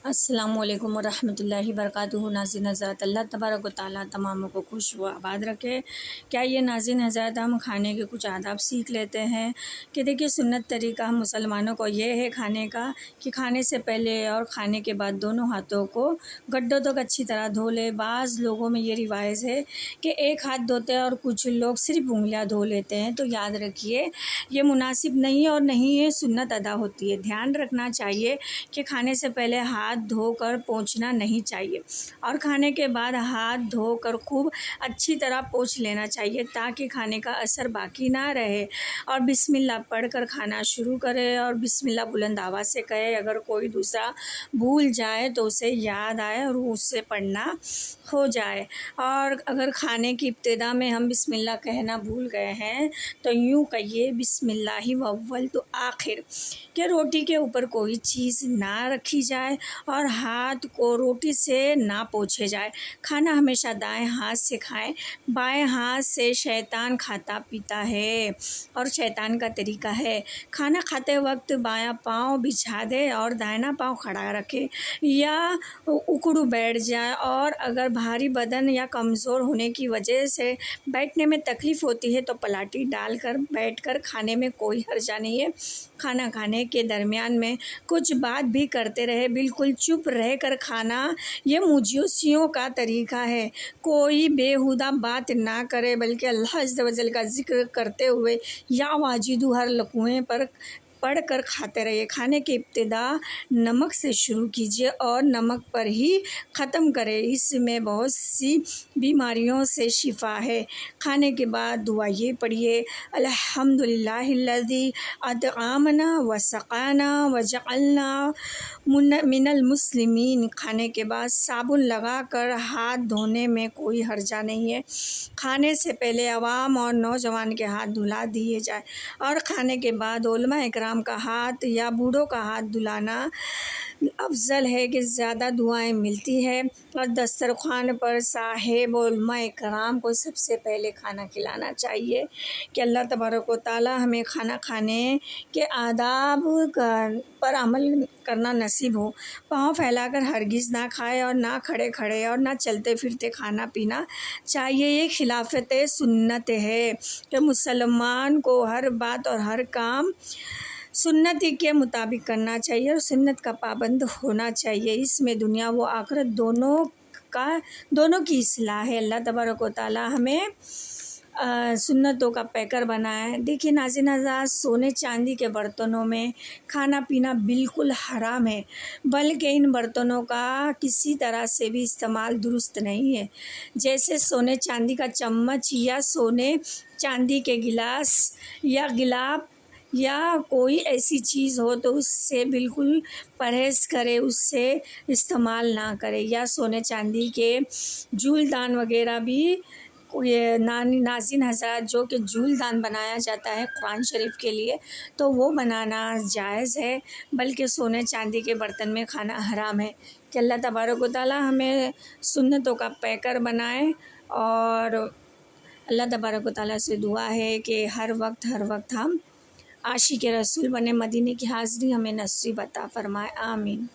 السلام علیکم ورحمۃ اللہ وبرکاتہ۔ ناظرین حضرات، اللہ تبارک و تعالیٰ تماموں کو خوش و آباد رکھے۔ کیا یہ ناظرین حضرات ہم کھانے کے کچھ آداب سیکھ لیتے ہیں کہ دیکھیے سنت طریقہ ہم مسلمانوں کو یہ ہے کھانے کا کہ کھانے سے پہلے اور کھانے کے بعد دونوں ہاتھوں کو گڈوں تک اچھی طرح دھو لے۔ بعض لوگوں میں یہ رواج ہے کہ ایک ہاتھ دھوتے ہیں اور کچھ لوگ صرف انگلیاں دھو لیتے ہیں، تو یاد رکھیے یہ مناسب نہیں اور نہیں یہ سنت ادا ہوتی ہے۔ دھیان رکھنا چاہیے کہ کھانے سے پہلے ہاتھ دھو کر پوچھنا نہیں چاہیے اور کھانے کے بعد ہاتھ دھو کر خوب اچھی طرح پوچھ لینا چاہیے تاکہ کھانے کا اثر باقی نہ رہے، اور بسم اللہ پڑھ کر کھانا شروع کرے اور بسم اللہ بلند آواز سے کہے۔ اگر کوئی دوسرا بھول جائے تو اسے یاد آئے اور اس سے پڑھنا ہو جائے، اور اگر کھانے کی ابتدا میں ہم بسم اللہ کہنا بھول گئے ہیں تو یوں کہیے بسم اللہ اول تو آخر، کہ روٹی کے اوپر کوئی چیز نہ رکھی جائے اور ہاتھ کو روٹی سے نہ پوچھے جائے۔ کھانا ہمیشہ دائیں ہاتھ سے کھائیں، بائیں ہاتھ سے شیطان کھاتا پیتا ہے اور شیطان کا طریقہ ہے کھانا کھاتے وقت بایاں پاؤں بچھا دے اور دائنا پاؤں کھڑا رکھے یا اکڑو بیٹھ جائے، اور اگر بھاری بدن یا کمزور ہونے کی وجہ سے بیٹھنے میں تکلیف ہوتی ہے تو پلاٹی ڈال کر بیٹھ کر کھانے میں کوئی حرج نہیں ہے۔ کھانا کھانے کے درمیان میں کچھ بات بھی کرتے رہے، بالکل چپ رہ کر کھانا یہ موجوسیوں کا طریقہ ہے۔ کوئی بیہودہ بات نہ کرے بلکہ اللہ عز و جل کا ذکر کرتے ہوئے یا واجدو ہر لقمے پر پڑھ کر کھاتے رہیے۔ کھانے کی ابتدا نمک سے شروع کیجیے اور نمک پر ہی ختم کرے، اس میں بہت سی بیماریوں سے شفا ہے۔ کھانے کے بعد دعا یہ پڑھیے، الحمدللہ الذی اطعمنا وسقانا وجعلنا من المسلمین۔ کھانے کے بعد صابن لگا کر ہاتھ دھونے میں کوئی حرجہ نہیں ہے۔ کھانے سے پہلے عوام اور نوجوان کے ہاتھ دھلا دیے جائے اور کھانے کے بعد علماء اکرام کا ہاتھ یا بوڑھوں کا ہاتھ دھلانا افضل ہے کہ زیادہ دعائیں ملتی ہے، اور دسترخوان پر صاحب علماء اکرام کو سب سے پہلے کھانا کھلانا چاہیے۔ کہ اللہ تبارک و تعالی ہمیں کھانا کھانے کے آداب پر عمل کرنا نصیب ہو۔ پاؤں پھیلا کر ہرگز نہ کھائے اور نہ کھڑے کھڑے اور نہ چلتے پھرتے کھانا پینا چاہیے، یہ خلافت سنت ہے کہ مسلمان کو ہر بات اور ہر کام سنت کے مطابق کرنا چاہیے اور سنت کا پابند ہونا چاہیے۔ اس میں دنیا و آخرت دونوں کی اصلاح ہے۔ اللہ تبارک و تعالی ہمیں سنتوں کا پیکر بنائے۔ دیکھیے ناظرین حضرات، سونے چاندی کے برتنوں میں کھانا پینا بالکل حرام ہے، بلکہ ان برتنوں کا کسی طرح سے بھی استعمال درست نہیں ہے۔ جیسے سونے چاندی کا چمچ یا سونے چاندی کے گلاس یا گلاب یا کوئی ایسی چیز ہو تو اس سے بالکل پرہیز کرے، اس سے استعمال نہ کرے، یا سونے چاندی کے جول دان وغیرہ بھی ناظرین حضرات جو کہ جول دان بنایا جاتا ہے قرآن شریف کے لیے تو وہ بنانا جائز ہے، بلکہ سونے چاندی کے برتن میں کھانا حرام ہے۔ کہ اللہ تبارک و تعالی ہمیں سنتوں کا پیکر بنائے، اور اللہ تبارک و تعالی سے دعا ہے کہ ہر وقت ہم عاشق رسول بنے، مدینے کی حاضری ہمیں نصیب عطا فرمائے، آمین۔